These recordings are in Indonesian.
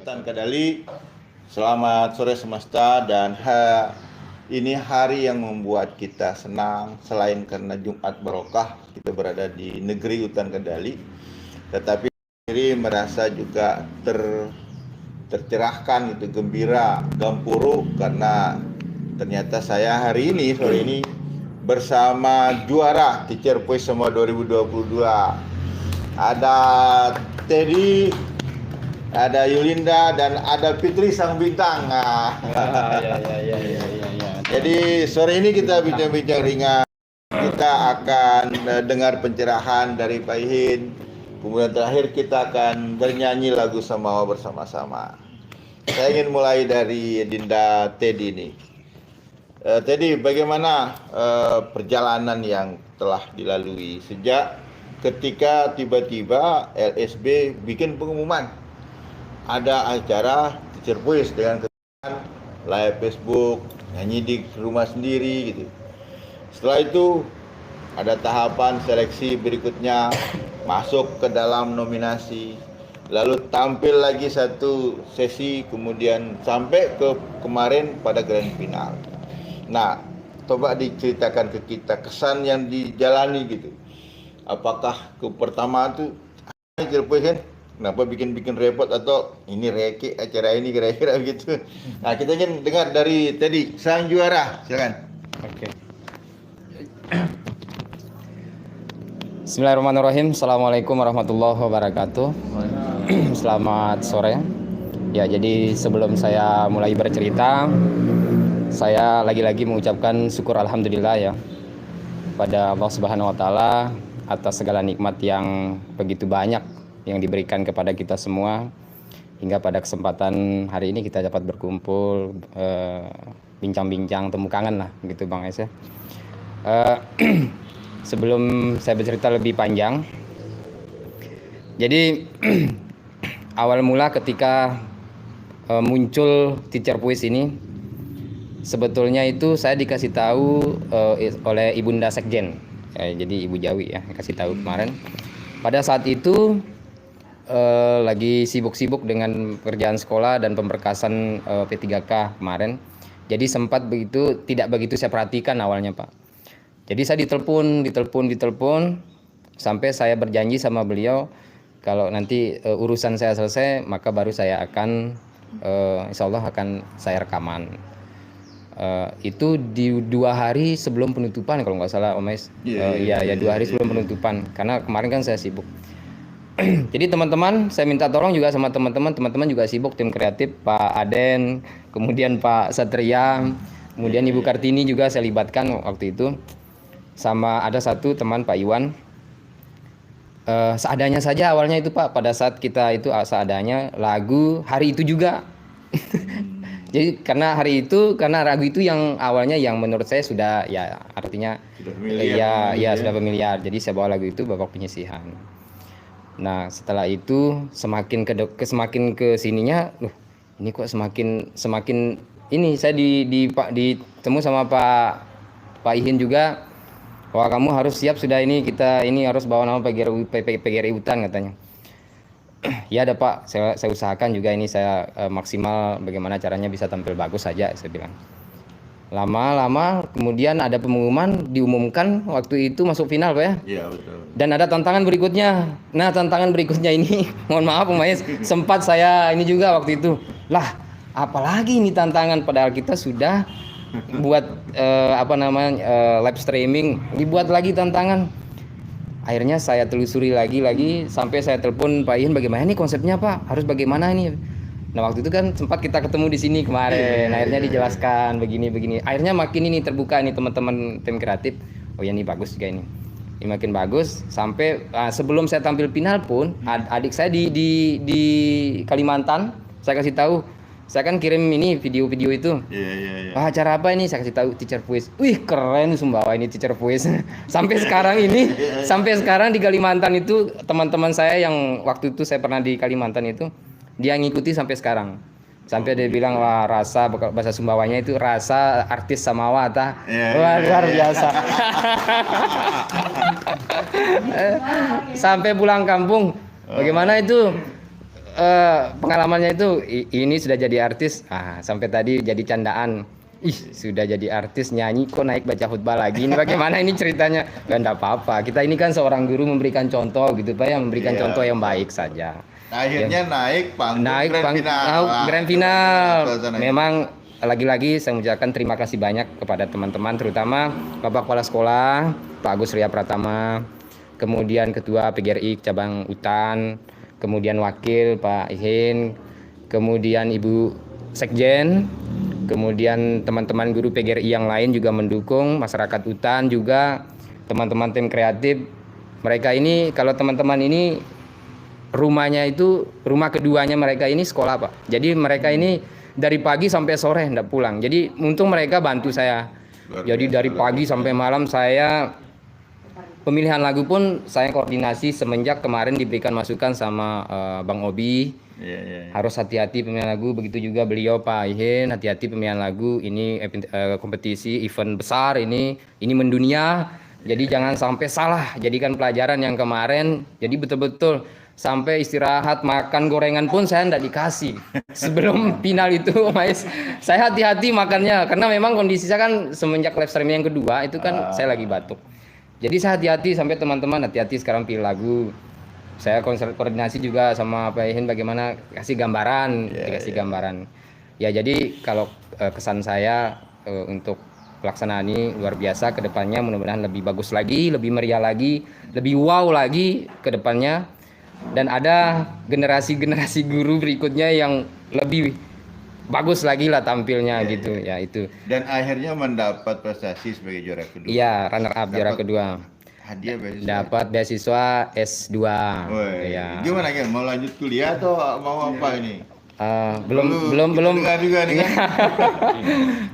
Hutan Kadali. Selamat sore semesta dan ini hari yang membuat kita senang selain karena Jumat Barokah kita berada di negeri Hutan Kadali, tetapi sendiri merasa juga tercerahkan, itu gembira, gampuru karena ternyata saya hari ini sore ini bersama juara Teacher Voice Semua 2022. Ada Teddy, ada Yulinda, dan ada Fitri sang bintang. Ya. Jadi sore ini kita bincang-bincang ringan. Kita akan dengar pencerahan dari Pak Ihin. Kemudian terakhir kita akan bernyanyi lagu Samawa bersama-sama. Saya ingin mulai dari Dinda Teddy ini. Teddy, bagaimana perjalanan yang telah dilalui sejak ketika tiba-tiba LSB bikin pengumuman ada acara Teacher Voice dengan live Facebook, nyanyi di rumah sendiri gitu. Setelah itu ada tahapan seleksi berikutnya, masuk ke dalam nominasi, lalu tampil lagi satu sesi, kemudian sampai ke kemarin pada grand final. Nah, coba diceritakan ke kita kesan yang dijalani gitu. Apakah ke pertama tuh Teacher Voice kan? Kenapa bikin repot, atau ini reki acara ini kira-kira begitu. Nah, kita ingin dengar dari Teddy, sang juara. Silakan. Oke. Bismillahirrahmanirrahim. Assalamualaikum warahmatullahi wabarakatuh. Selamat sore. Ya, jadi sebelum saya mulai bercerita, saya lagi-lagi mengucapkan syukur alhamdulillah ya pada Allah Subhanahu wa taala atas segala nikmat yang begitu banyak yang diberikan kepada kita semua, hingga pada kesempatan hari ini kita dapat berkumpul, bincang-bincang, temu kangen lah gitu Bang Es ya. Sebelum saya bercerita lebih panjang, jadi awal mula ketika muncul Teacher Voice ini, sebetulnya itu saya dikasih tahu oleh Ibunda Sekjen, jadi Ibu Jawi ya, kasih tahu kemarin. Pada saat itu lagi sibuk-sibuk dengan pekerjaan sekolah dan pemberkasan P3K kemarin. Jadi sempat tidak begitu saya perhatikan awalnya Pak. Jadi saya ditelepon sampai saya berjanji sama beliau kalau nanti urusan saya selesai maka baru saya akan insya Allah akan saya rekaman. Itu di 2 hari sebelum penutupan kalau nggak salah Om Es. Iya 2 hari sebelum penutupan, karena kemarin kan saya sibuk. Jadi teman-teman, saya minta tolong juga sama teman-teman juga sibuk, tim kreatif Pak Aden, kemudian Pak Satria, kemudian Ibu Kartini juga saya libatkan waktu itu, sama ada satu teman Pak Iwan. Seadanya saja awalnya itu Pak, pada saat kita itu seadanya lagu hari itu juga. Jadi karena lagu itu yang awalnya yang menurut saya sudah ya artinya sudah familiar. Jadi saya bawa lagu itu babak penyisihan. Nah setelah itu semakin ke sininya, ini kok semakin ini saya ditemu sama Pak Ihin juga. Wah, kamu harus siap sudah, ini kita ini harus bawa nama PGRI Hutan katanya. Ya ada Pak, saya usahakan juga ini saya maksimal bagaimana caranya bisa tampil bagus saja, saya bilang. Lama-lama kemudian ada pengumuman, diumumkan waktu itu masuk final Pak ya. Iya betul. Dan ada tantangan berikutnya. Nah tantangan berikutnya ini, mohon maaf Om Es, sempat saya ini juga waktu itu. Lah, apalagi ini tantangan, padahal kita sudah buat live streaming, dibuat lagi tantangan. Akhirnya saya telusuri lagi sampai saya telepon Pak Ihin, bagaimana nih konsepnya Pak? Harus bagaimana ini? Nah waktu itu kan sempat kita ketemu di sini kemarin. Akhirnya dijelaskan begini. Akhirnya makin ini terbuka ini teman-teman tim kreatif. Oh ya ini bagus juga ini. Ini makin bagus sampai sebelum saya tampil final pun adik saya di Kalimantan, saya kasih tahu. Saya kan kirim ini video-video itu. Iya. Wah, acara apa ini? Saya kasih tahu Teacher Voice. Wih, keren Sumbawa ini Teacher Voice. Sampai sekarang di Kalimantan itu teman-teman saya yang waktu itu saya pernah di Kalimantan itu, dia ngikuti sampai sekarang. Sampai dia bilang, wah rasa bahasa Sumbawanya itu rasa artis Samawa tah. Wah, luar biasa. Sampai pulang kampung. Bagaimana itu? pengalamannya itu ini sudah jadi artis, sampai tadi jadi candaan. Ih, sudah jadi artis nyanyi kok naik baca khutbah lagi. Ini bagaimana ini ceritanya? Enggak apa-apa. Kita ini kan seorang guru memberikan contoh gitu, Pak, yang memberikan contoh yang baik saja. Akhirnya naik panggung grand final. Memang lagi-lagi saya mengucapkan terima kasih banyak kepada teman-teman, terutama Bapak Kepala Sekolah, Pak Agus Ria Pratama, kemudian Ketua PGRI Cabang Utan, kemudian Wakil Pak Ihin, kemudian Ibu Sekjen, kemudian teman-teman guru PGRI yang lain juga mendukung, masyarakat Utan juga, teman-teman tim kreatif. Mereka ini, kalau teman-teman ini rumahnya itu, rumah keduanya mereka ini sekolah, Pak. Jadi mereka ini dari pagi sampai sore enggak pulang. Jadi untung mereka bantu saya. Jadi dari pagi sampai malam saya, pemilihan lagu pun saya koordinasi semenjak kemarin diberikan masukan sama Bang Obi. Harus hati-hati pemilihan lagu, begitu juga beliau Pak Ihin, hati-hati pemilihan lagu. Ini kompetisi event besar, ini mendunia. Jadi jangan sampai salah. Jadikan pelajaran yang kemarin. Jadi betul-betul sampai istirahat makan gorengan pun saya enggak dikasih. Sebelum final itu, Mas, saya hati-hati makannya karena memang kondisi saya kan semenjak live streaming yang kedua itu kan saya lagi batuk. Jadi saya hati-hati, sampai teman-teman hati-hati sekarang pilih lagu. Saya koordinasi juga sama Pak Ihin bagaimana kasih gambaran, dikasih gambaran. Ya jadi kalau kesan saya untuk pelaksanaan ini luar biasa, kedepannya mudah-mudahan lebih bagus lagi, lebih meriah lagi, lebih wow lagi ke depannya. Dan ada generasi-generasi guru berikutnya yang lebih bagus lagi lah tampilnya gitu ya itu. Dan akhirnya mendapat prestasi sebagai juara kedua. Iya, runner up juara kedua. Hadiah beasiswa. Dapat beasiswa S2. Ya. Gimana kan? Mau lanjut kuliah atau mau apa ini? Belum juga nih kan.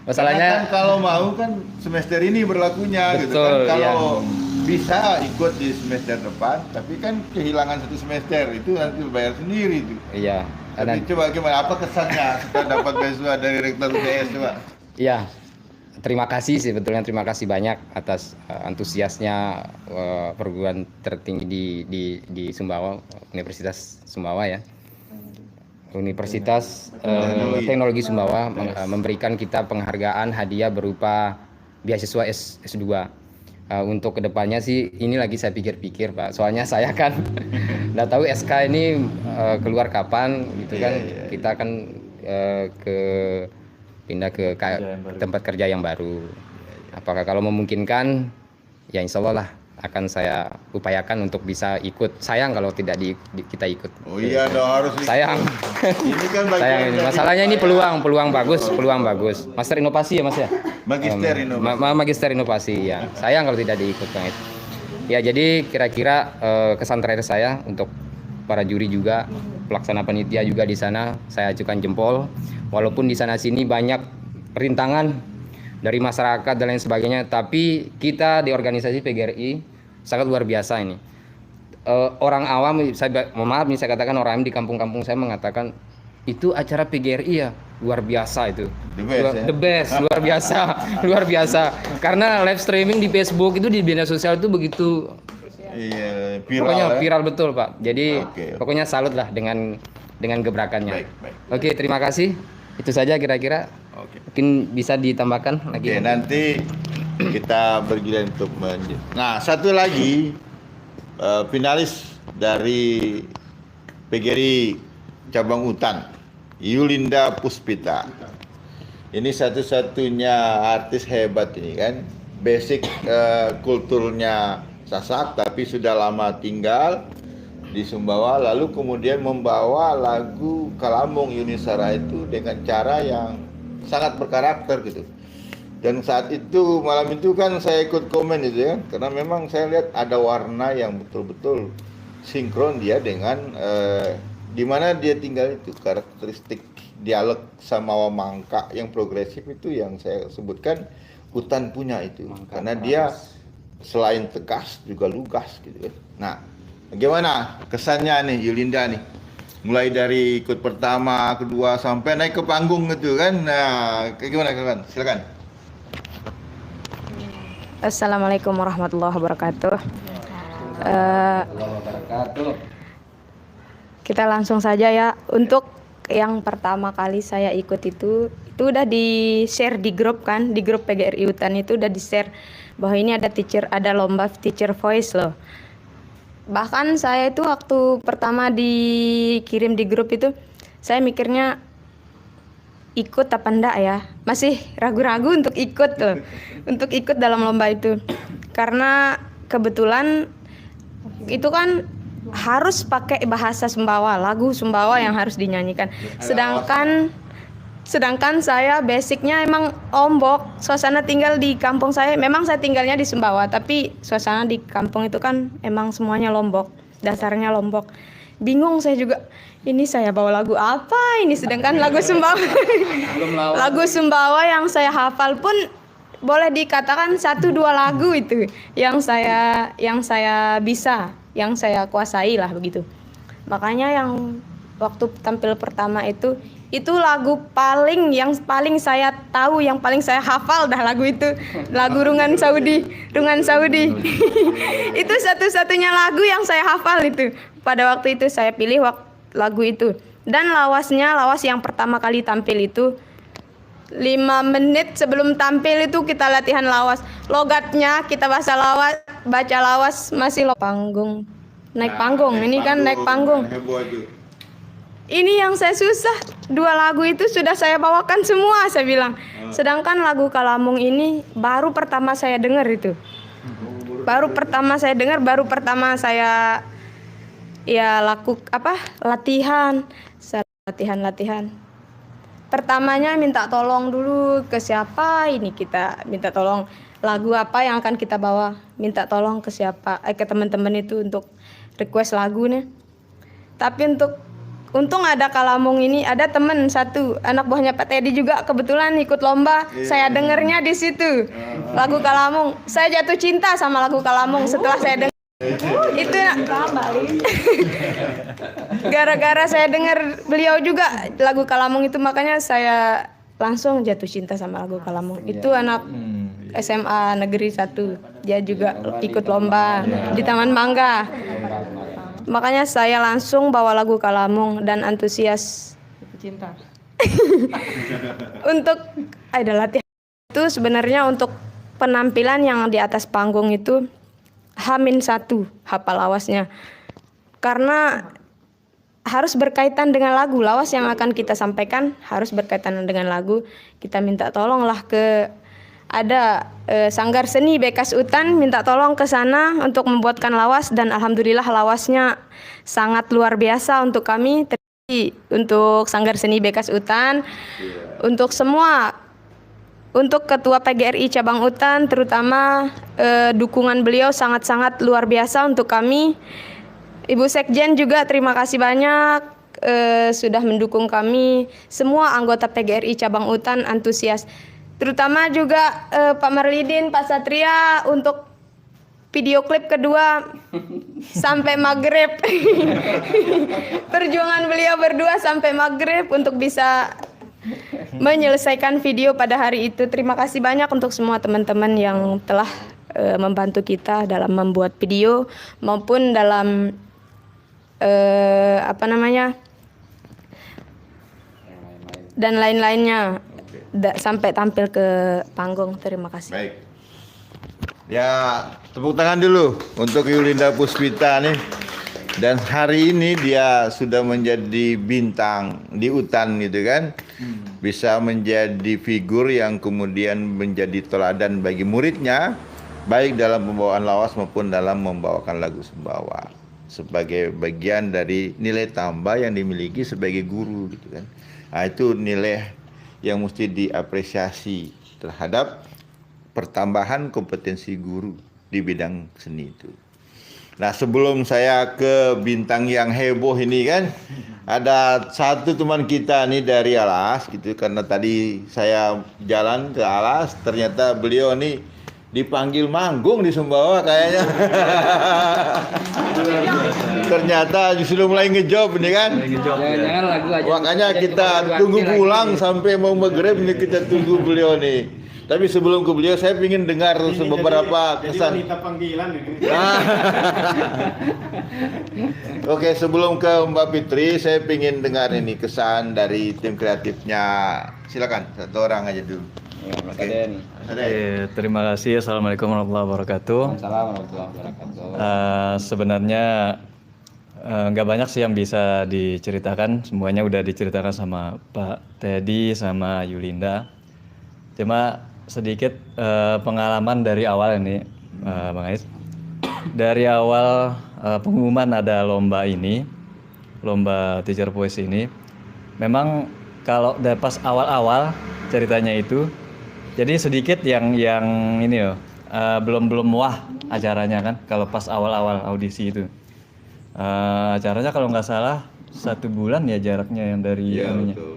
Masalahnya kan kalau mau kan semester ini berlakunya. Betul, gitu kan. Kalau bisa ikut di semester depan, tapi kan kehilangan satu semester itu nanti bayar sendiri tuh. Iya. Tapi coba gimana, apa kesannya setelah dapat beasiswa dari Rektor UTS, coba? Iya. Terima kasih sebetulnya, terima kasih banyak atas antusiasnya perguruan tertinggi di Sumbawa, Universitas Sumbawa ya. Universitas Teknologi Sumbawa memberikan kita penghargaan hadiah berupa beasiswa S2. Untuk kedepannya sih ini lagi saya pikir-pikir, Pak. Soalnya saya kan nggak tahu SK ini keluar kapan gitu kan. Kita kan pindah ke tempat kerja yang baru. Apakah kalau memungkinkan, ya insya Allah lah akan saya upayakan untuk bisa ikut. Sayang kalau tidak kita ikut. Oh iya dong, harus ikut. Sayang. Ini kan sayang ini. Masalahnya ini peluang bagus. Master inovasi ya Mas ya? Magister inovasi. Magister inovasi ya. Sayang kalau tidak diikut Bang. Ya jadi kira-kira kesan terakhir saya untuk para juri juga, pelaksana panitia juga di sana saya ajukan jempol. Walaupun di sana sini banyak rintangan dari masyarakat dan lain sebagainya, tapi kita di organisasi PGRI sangat luar biasa ini. Orang awam, maaf nih saya katakan, orang awam di kampung-kampung saya mengatakan itu acara PGRI ya luar biasa itu. The best, luar biasa. Karena live streaming di Facebook itu, di media sosial itu begitu. Iya, viral betul Pak. Jadi pokoknya salut lah dengan gebrakannya. Baik. Oke, terima kasih. Itu saja kira-kira. Mungkin bisa ditambahkan lagi. Oke, nanti kita bergiliran untuk Nah, satu lagi finalis dari PGRI Cabang Utan, Yulinda Puspita. Ini satu-satunya artis hebat ini kan. Basic kulturnya Sasak, tapi sudah lama tinggal di Sumbawa, lalu kemudian membawa lagu Kalambong Yuni Sara itu dengan cara yang sangat berkarakter gitu. Dan saat itu, malam itu kan saya ikut komen itu ya, karena memang saya lihat ada warna yang betul-betul sinkron dia dengan di mana dia tinggal itu, karakteristik dialek Samawa Mangka yang progresif itu yang saya sebutkan Utan punya itu. Mangka karena dia selain tegas juga lugas gitu kan. Nah, bagaimana kesannya nih Yulinda nih? Mulai dari ikut pertama, kedua sampai naik ke panggung gitu kan. Nah, gimana kawan? Silakan. Assalamualaikum warahmatullahi wabarakatuh. kita langsung saja ya. Untuk yang pertama kali saya ikut itu udah di-share di grup kan, di grup PGRI Utan itu udah di-share bahwa ini ada lomba teacher voice loh. Bahkan saya itu waktu pertama dikirim di grup itu, saya mikirnya ikut apa enggak ya, masih ragu-ragu untuk ikut loh, untuk ikut dalam lomba itu, karena kebetulan itu kan harus pakai bahasa Sumbawa, lagu Sumbawa yang harus dinyanyikan. Sedangkan saya basicnya emang Lombok, suasana tinggal di kampung saya, memang saya tinggalnya di Sumbawa, tapi suasana di kampung itu kan emang semuanya Lombok, dasarnya Lombok. Bingung saya juga, ini saya bawa lagu apa ini, sedangkan lagu Sumbawa lagu Sumbawa yang saya hafal pun boleh dikatakan 1-2 lagu itu yang saya bisa, yang saya kuasai lah begitu. Makanya yang waktu tampil pertama itu lagu yang paling saya tahu, yang paling saya hafal dah lagu itu, lagu Rungan Saudi. Itu satu-satunya lagu yang saya hafal itu. Pada waktu itu saya pilih lagu itu. Dan lawas yang pertama kali tampil itu 5 menit sebelum tampil itu kita latihan lawas. Logatnya kita baca lawas masih naik panggung. Ini kan naik panggung. Ini yang saya susah. 2 lagu itu sudah saya bawakan semua, saya bilang. Sedangkan lagu Kalamung ini baru pertama saya dengar itu. Baru pertama saya ya latihan. Pertamanya minta tolong dulu ke siapa ini, kita minta tolong lagu apa yang akan kita bawa. Minta tolong ke siapa? Ke teman-teman itu untuk request lagu nih. Tapi untung ada Kalamung ini, ada teman satu anak buahnya Pak Teddy juga kebetulan ikut lomba. Saya dengernya di situ lagu Kalamung. Saya jatuh cinta sama lagu Kalamung setelah saya dengar itu. Gara-gara saya dengar beliau juga lagu Kalamung itu, makanya saya langsung jatuh cinta sama lagu Kalamung. Itu anak SMA Negeri 1, dia juga ikut lomba di Taman Mangga. Makanya saya langsung bawa lagu Kalamung dan antusias cinta. Untuk ada latihan itu sebenarnya untuk penampilan yang di atas panggung itu H-1 hafal lawasnya. Karena harus berkaitan dengan lagu, lawas yang akan kita sampaikan harus berkaitan dengan lagu. Kita minta tolonglah ke Sanggar Seni Bekas Utan, minta tolong ke sana untuk membuatkan lawas, dan alhamdulillah lawasnya sangat luar biasa untuk kami, untuk Sanggar Seni Bekas Utan, untuk semua, untuk Ketua PGRI Cabang Utan terutama dukungan beliau sangat-sangat luar biasa untuk kami. Ibu Sekjen juga terima kasih banyak sudah mendukung kami. Semua anggota PGRI Cabang Utan antusias. Terutama juga Pak Marlidin, Pak Satria untuk video klip kedua sampai maghrib. Perjuangan beliau berdua sampai maghrib untuk bisa menyelesaikan video pada hari itu. Terima kasih banyak untuk semua teman-teman yang telah membantu kita dalam membuat video maupun dalam dan lain-lainnya sampai tampil ke panggung. Terima kasih. Baik. Ya, tepuk tangan dulu untuk Yulinda Puspita nih. Dan hari ini dia sudah menjadi bintang di Utan gitu kan. Bisa menjadi figur yang kemudian menjadi teladan bagi muridnya, baik dalam pembawaan lawas maupun dalam membawakan lagu Sumbawa, sebagai bagian dari nilai tambah yang dimiliki sebagai guru gitu kan. Nah, itu nilai yang mesti diapresiasi terhadap pertambahan kompetensi guru di bidang seni itu. Nah, sebelum saya ke bintang yang heboh ini kan, ada satu teman kita nih dari Alas gitu, karena tadi saya jalan ke Alas, ternyata beliau nih dipanggil manggung di Sumbawa kayaknya. Ternyata justru mulai ngejob ini kan. Jangan lagu aja. Makanya kita tunggu pulang sampai mau maghrib ini, kita tunggu beliau nih. Tapi sebelum ke beliau, saya ingin dengar beberapa kesan. Jadi wanita panggilan ini. Oke, sebelum ke Mbak Fitri, saya ingin dengar ini kesan dari tim kreatifnya. Silakan, satu orang aja dulu. Ya, Mas Oke. Aden. Mas Aden. Terima kasih. Assalamualaikum warahmatullahi wabarakatuh. Assalamualaikum warahmatullahi wabarakatuh. Sebenarnya nggak banyak sih yang bisa diceritakan. Semuanya udah diceritakan sama Pak Teddy sama Yulinda. Cuma sedikit pengalaman dari awal ini, Bang Ais. Dari awal pengumuman ada lomba ini, lomba Teacher Voice ini, memang kalau pas awal-awal ceritanya itu, jadi sedikit yang ini loh, belum wah acaranya kan, kalau pas awal-awal audisi itu. Acaranya kalau nggak salah 1 bulan ya jaraknya yang dari Iya, anunya. betul.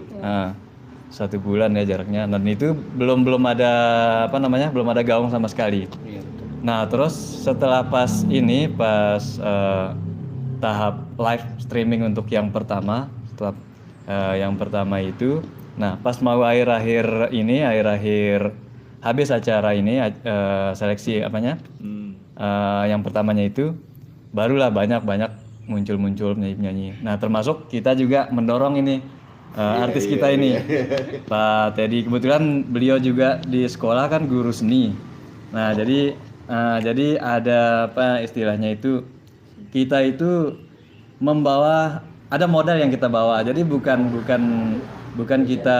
1 bulan ya jaraknya, dan itu belum ada apa namanya, belum ada gaung sama sekali. Nah terus setelah pas tahap live streaming untuk yang pertama, setelah yang pertama itu, nah pas mau akhir-akhir habis acara ini, seleksi apanya, yang pertamanya itu barulah banyak muncul penyanyi. Nah termasuk kita juga mendorong ini artis kita ini, Pak Teddy. Kebetulan beliau juga di sekolah kan guru seni. Nah jadi ada apa istilahnya itu, kita itu membawa, ada modal yang kita bawa. Jadi bukan kita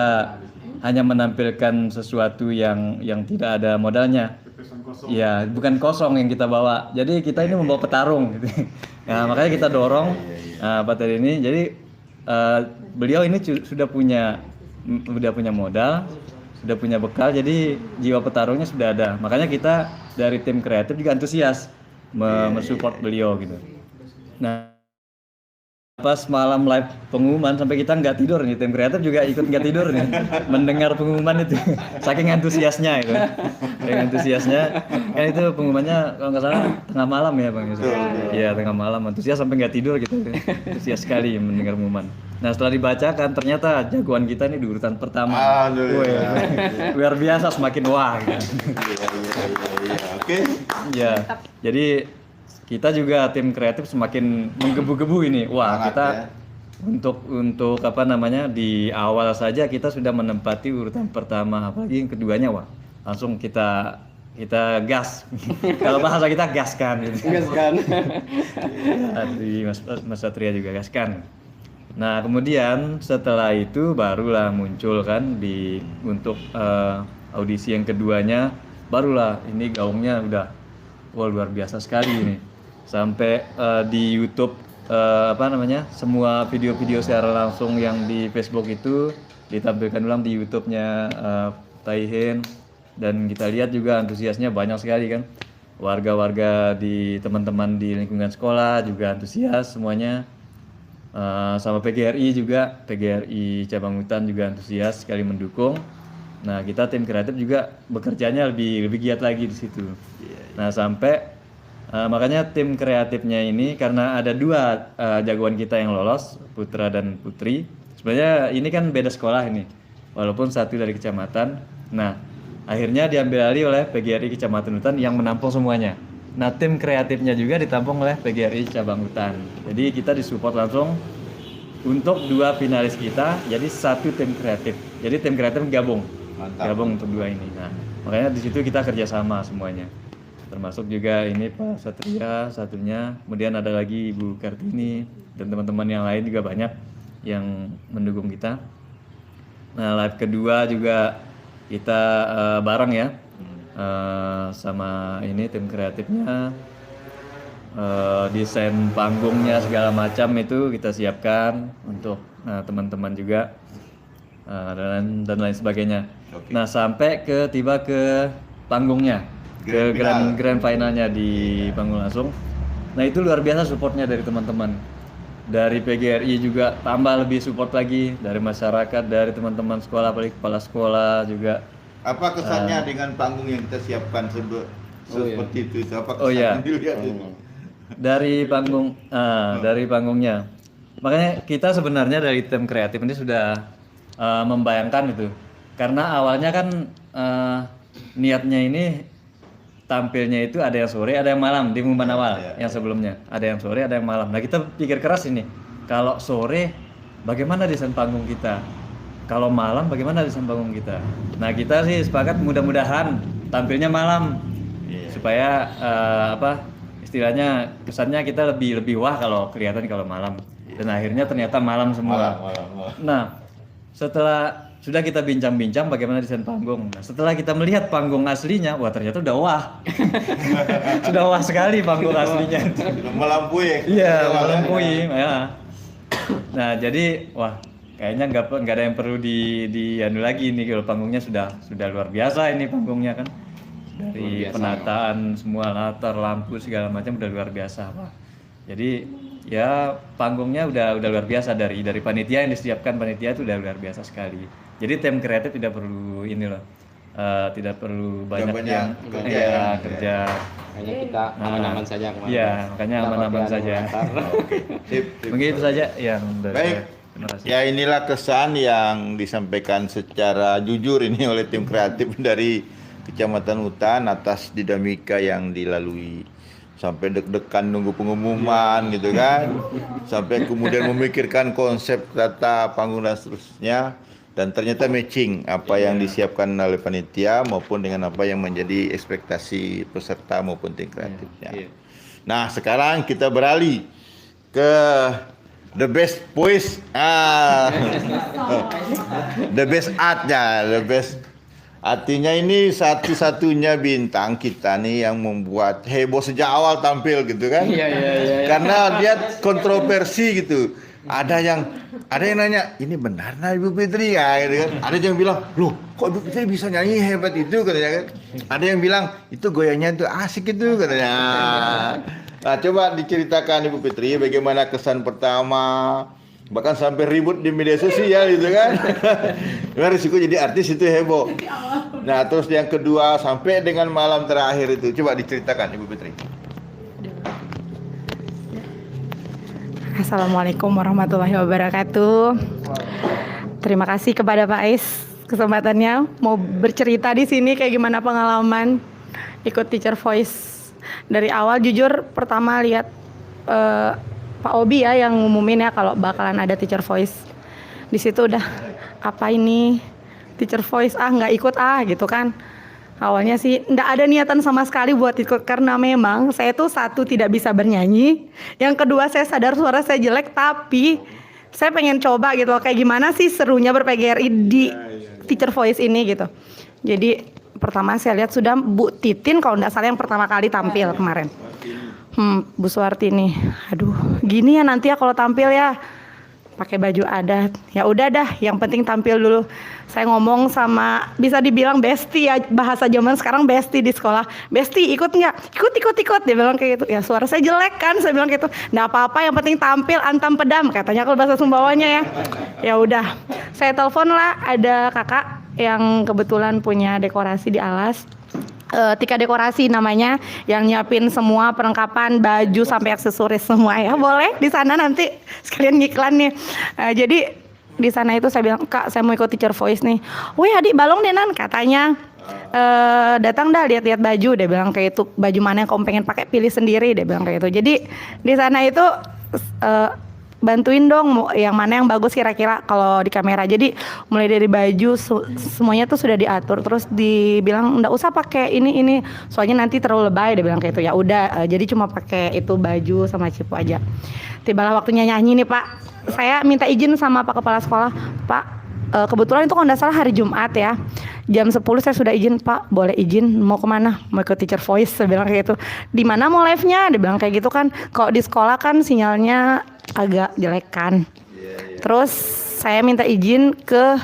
hanya menampilkan sesuatu yang tidak ada modalnya. Ya, bukan kosong yang kita bawa. Jadi kita ini membawa petarung gitu. Nah, makanya kita dorong Pak Teddy ini. Jadi beliau ini sudah punya modal, sudah punya bekal, jadi jiwa petarungnya sudah ada. Makanya kita dari tim kreatif juga antusias mensupport beliau gitu. Nah pas malam live pengumuman sampai kita nggak tidur nih, tim kreatif juga ikut nggak tidur nih mendengar pengumuman itu, saking antusiasnya itu, saking antusiasnya kan. Itu pengumumannya kalau nggak salah tengah malam ya Bang Yusuf. Iya tengah malam, antusias sampai nggak tidur gitu, antusias sekali mendengar pengumuman. Nah setelah dibacakan ternyata jagoan kita ini di urutan pertama. Luar biasa, semakin wah gitu. Oke. Ya jadi kita juga tim kreatif semakin menggebu-gebu ini. Wah, Sangat, kita ya. untuk apa namanya, di awal saja kita sudah menempati urutan pertama, apalagi yang keduanya, wah, langsung kita gas. Kalau bahasa kita gaskan gitu. Gaskan. Tadi Mas Satria juga gaskan. Nah, kemudian setelah itu barulah muncul kan untuk audisi yang keduanya, barulah ini gaungnya udah luar biasa sekali ini. Sampai di YouTube semua video-video secara langsung yang di Facebook itu ditampilkan ulang di YouTube-nya Taihin, dan kita lihat juga antusiasnya banyak sekali kan. Warga-warga di teman-teman di lingkungan sekolah juga antusias semuanya. Sama PGRI juga, PGRI Cabang Hutan juga antusias sekali mendukung. Nah, kita tim kreatif juga bekerjanya lebih giat lagi di situ. Nah, sampai makanya tim kreatifnya ini, karena ada 2 jagoan kita yang lolos, Putra dan Putri. Sebenarnya ini kan beda sekolah ini, walaupun satu dari kecamatan. Nah, akhirnya diambil alih oleh PGRI Kecamatan Hutan yang menampung semuanya. Nah, tim kreatifnya juga ditampung oleh PGRI Cabang Hutan. Jadi kita disupport langsung untuk 2 finalis kita, jadi 1 tim kreatif. Jadi tim kreatif gabung untuk 2 ini. Nah, makanya di situ kita kerjasama semuanya. Termasuk juga ini Pak Satria satunya, kemudian ada lagi Ibu Kartini dan teman-teman yang lain juga banyak yang mendukung kita. Nah, live kedua juga kita bareng ya, sama ini tim kreatifnya, desain panggungnya segala macam itu kita siapkan untuk teman-teman juga, dan lain sebagainya. Oke. Nah, sampai tiba ke panggungnya, ke grand finalnya di panggung langsung. Nah, itu luar biasa supportnya dari teman-teman. Dari PGRI juga tambah lebih support lagi, dari masyarakat, dari teman-teman sekolah, apalagi kepala sekolah juga. Apa kesannya dengan panggung yang kita siapkan seperti itu? Apa kesannya? Oh iya. Dilihat itu. Dari panggungnya. Makanya kita sebenarnya dari tim kreatif ini sudah membayangkan itu. Karena awalnya kan niatnya ini tampilnya itu ada yang sore, ada yang malam di pengumuman awal yang sebelumnya. Ada yang sore, ada yang malam. Nah, kita pikir keras ini. Kalau sore bagaimana desain panggung kita? Kalau malam bagaimana desain panggung kita? Nah, kita sih sepakat mudah-mudahan tampilnya malam. Supaya istilahnya kesannya kita lebih wah kalau kelihatan kalau malam. Dan akhirnya ternyata malam semua. Nah, setelah sudah kita bincang-bincang bagaimana desain panggung. Nah, setelah kita melihat panggung aslinya, wah ternyata udah wah. Sudah wah sekali panggung aslinya. Melampaui. Iya, melampaui. Ya. Nah, jadi wah kayaknya nggak ada yang perlu di anu lagi nih, kalau panggungnya sudah luar biasa ini panggungnya kan. Dari penataan semua latar, lampu segala macam udah luar biasa, Pak. Jadi ya panggungnya udah luar biasa dari panitia yang disiapkan panitia itu udah luar biasa sekali. Jadi tim kreatif tidak perlu ini loh, tidak perlu banyak yang kerja. Makanya kita aman-aman saja kemarin. Iya, makanya aman-aman saja. Begitu saja yang dari Baik. saya. Terima kasih. Ya, inilah kesan yang disampaikan secara jujur ini oleh tim kreatif dari Kecamatan Hutan atas dinamika yang dilalui. Sampai deg-degan nunggu pengumuman gitu kan, sampai kemudian memikirkan konsep tata panggung dan seterusnya, dan ternyata matching apa yang disiapkan oleh panitia maupun dengan apa yang menjadi ekspektasi peserta maupun tim kreatifnya. Nah, sekarang kita beralih ke the best voice, the best artnya, the best. Artinya ini satu-satunya bintang kita nih yang membuat heboh sejak awal tampil gitu kan. Iya. Karena dia kontroversi gitu. Ada yang nanya, ini benar nah Ibu Fitri ya gitu kan. Ada yang bilang, loh kok Ibu Fitri bisa nyanyi hebat itu katanya kan. Ada yang bilang, itu goyangnya itu asik itu katanya. Nah, coba diceritakan Ibu Fitri bagaimana kesan pertama, bahkan sampai ribut di media sosial gitu kan. Memang risiko jadi artis itu heboh. Nah, terus yang kedua sampai dengan malam terakhir itu, coba diceritakan Ibu Fitri. Assalamualaikum warahmatullahi wabarakatuh. Terima kasih kepada Pak Ais kesempatannya mau bercerita di sini kayak gimana pengalaman ikut Teacher Voice. Dari awal jujur pertama lihat Pak Obi ya yang ngumumin ya kalau bakalan ada Teacher Voice. Di situ udah apa ini Teacher Voice, nggak ikut gitu kan. Awalnya sih nggak ada niatan sama sekali buat ikut karena memang saya tuh satu tidak bisa bernyanyi, yang kedua saya sadar suara saya jelek, tapi saya pengen coba gitu loh, kayak gimana sih serunya ber-PGRI di Teacher Voice ini gitu. Jadi pertama saya lihat sudah Bu Titin kalau nggak salah yang pertama kali tampil kemarin. Bu Suwartini, aduh gini ya nanti ya kalau tampil ya pakai baju adat. Ya udah dah, yang penting tampil dulu. Saya ngomong sama, bisa dibilang bestie ya, bahasa zaman sekarang bestie di sekolah. Bestie ikut nggak? Ikut. Dia bilang kayak gitu. Ya suara saya jelek kan, saya bilang gitu. Nggak apa-apa, yang penting tampil antam pedam katanya kalau bahasa Sumbawanya ya. Ya udah, saya telepon lah ada kakak yang kebetulan punya dekorasi di Alas. Tika Dekorasi namanya, yang nyiapin semua perlengkapan baju sampai aksesoris semua ya. Boleh di sana nanti sekalian ngiklan nih. Jadi di sana itu saya bilang, Kak saya mau ikut Teacher Voice nih. Wih adik balong deh Nan katanya. Datang dah lihat-lihat baju, dia bilang kayak itu, baju mana yang kamu pengen pakai pilih sendiri, dia bilang kayak itu. Jadi di sana itu bantuin dong yang mana yang bagus kira-kira kalau di kamera. Jadi mulai dari baju semuanya tuh sudah diatur, terus dibilang enggak usah pakai ini soalnya nanti terlalu lebay, dia bilang kayak itu. Ya udah, jadi cuma pakai itu baju sama cipu aja. Tibalah waktunya nyanyi nih Pak, saya minta izin sama Pak Kepala Sekolah, Pak kebetulan itu kalau nggak salah hari Jumat ya, jam 10 saya sudah izin, Pak boleh izin mau kemana, mau ikut Teacher Voice, saya bilang kayak gitu. Di mana mau live-nya, dia bilang kayak gitu kan, kalau di sekolah kan sinyalnya agak jelek kan. Terus saya minta izin ke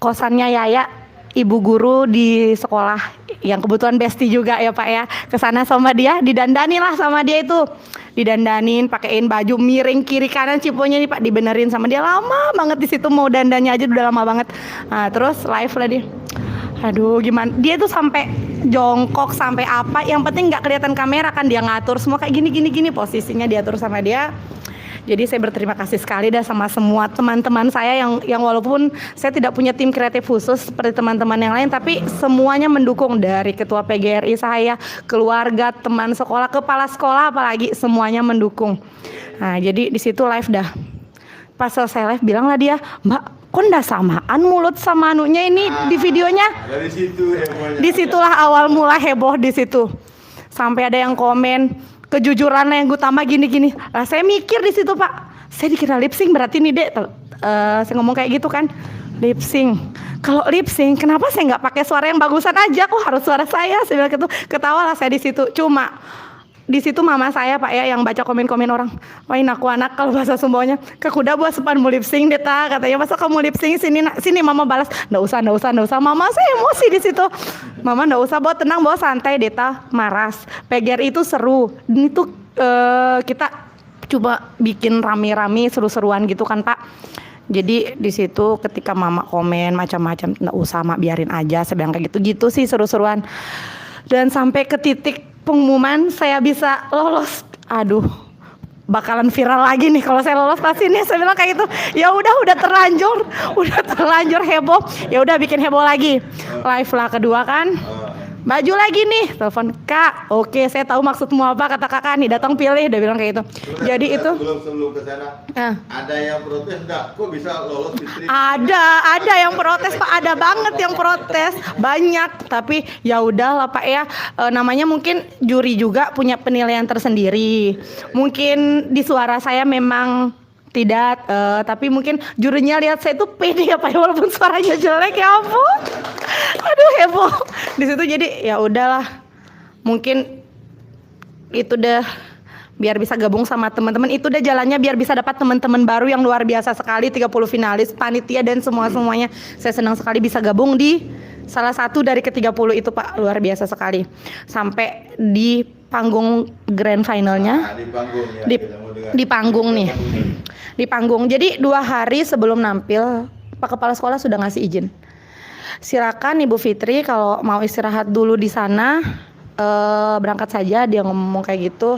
kosannya Yaya, ibu guru di sekolah yang kebetulan bestie juga ya Pak ya. Kesana sama dia, didandanin lah sama dia itu, didandanin, pakein baju miring kiri kanan ciponya nih Pak, dibenerin sama dia. Lama banget di situ, mau dandannya aja udah lama banget. Nah, terus live lah dia. Aduh gimana, dia tuh sampai jongkok sampai apa, yang penting nggak kelihatan kamera kan, dia ngatur semua kayak gini posisinya diatur sama dia. Jadi saya berterima kasih sekali dah sama semua teman-teman saya yang walaupun saya tidak punya tim kreatif khusus seperti teman-teman yang lain, tapi semuanya mendukung, dari ketua PGRI saya, keluarga, teman sekolah, kepala sekolah, apalagi semuanya mendukung. Nah, jadi di situ live dah. Pas selesai live bilanglah dia, "Mbak, kok ndak samaan mulut sama anunya ini di videonya?" Dari situ hebohnya. Disitulah awal mula heboh di situ. Sampai ada yang komen, kejujuran yang utama gini-gini. Lah saya mikir di situ, Pak, saya dikira lip sync berarti nih Dek. Saya ngomong kayak gitu kan, lip sync. Kalau lip sync, kenapa saya nggak pakai suara yang bagusan aja? Kok harus suara saya? Saya bilang gitu. Ketawa lah saya di situ. Cuma di situ mama saya, Pak ya, yang baca komen-komen orang. Wah, aku anak kalau bahasa Sumbawanya, ke kuda buat sepan mau lip sync deh ta, katanya. Masa kamu lip sync sini mama balas. Nggak usah. Mama saya emosi di situ. Mama nggak usah, bawa tenang, bawa santai deh ta, maras. PGRI itu seru. Ini tuh kita coba bikin rame-rame, seru-seruan gitu kan, Pak. Jadi di situ ketika mama komen macam-macam, nggak usah mak, biarin aja, saya bilang kayak gitu sih, seru-seruan. Dan sampai ke titik pengumuman saya bisa lolos, aduh, bakalan viral lagi nih kalau saya lolos pasti nih, saya bilang kayak gitu. Ya udah terlanjur heboh, ya udah bikin heboh lagi. Live lah kedua kan, baju lagi nih, telepon Kak, oke saya tahu maksudmu apa, kata kakak nih, datang pilih, dia bilang kayak gitu. Jadi itu sebelum ke sana, ada yang protes enggak? Kok bisa lolos Fitri? ada yang protes Pak, ada banget yang protes, banyak. Tapi ya udahlah Pak ya, namanya mungkin juri juga punya penilaian tersendiri. Mungkin di suara saya memang tidak, tapi mungkin jurinya lihat saya tuh pede ya Pak ya, walaupun suaranya jelek, ya ampun. Aduh heboh di situ. Jadi ya udahlah, mungkin itu deh, biar bisa gabung sama teman-teman, itu udah jalannya biar bisa dapat teman-teman baru yang luar biasa sekali, 30 finalis, panitia dan semuanya. Saya senang sekali bisa gabung di salah satu dari ke-30 itu Pak, luar biasa sekali. Sampai di panggung grand finalnya, Di panggung ya. di panggung nih. Di panggung. Jadi 2 hari sebelum nampil, Pak Kepala Sekolah sudah ngasih izin. Silakan Ibu Fitri kalau mau istirahat dulu di sana, berangkat saja. Dia ngomong kayak gitu.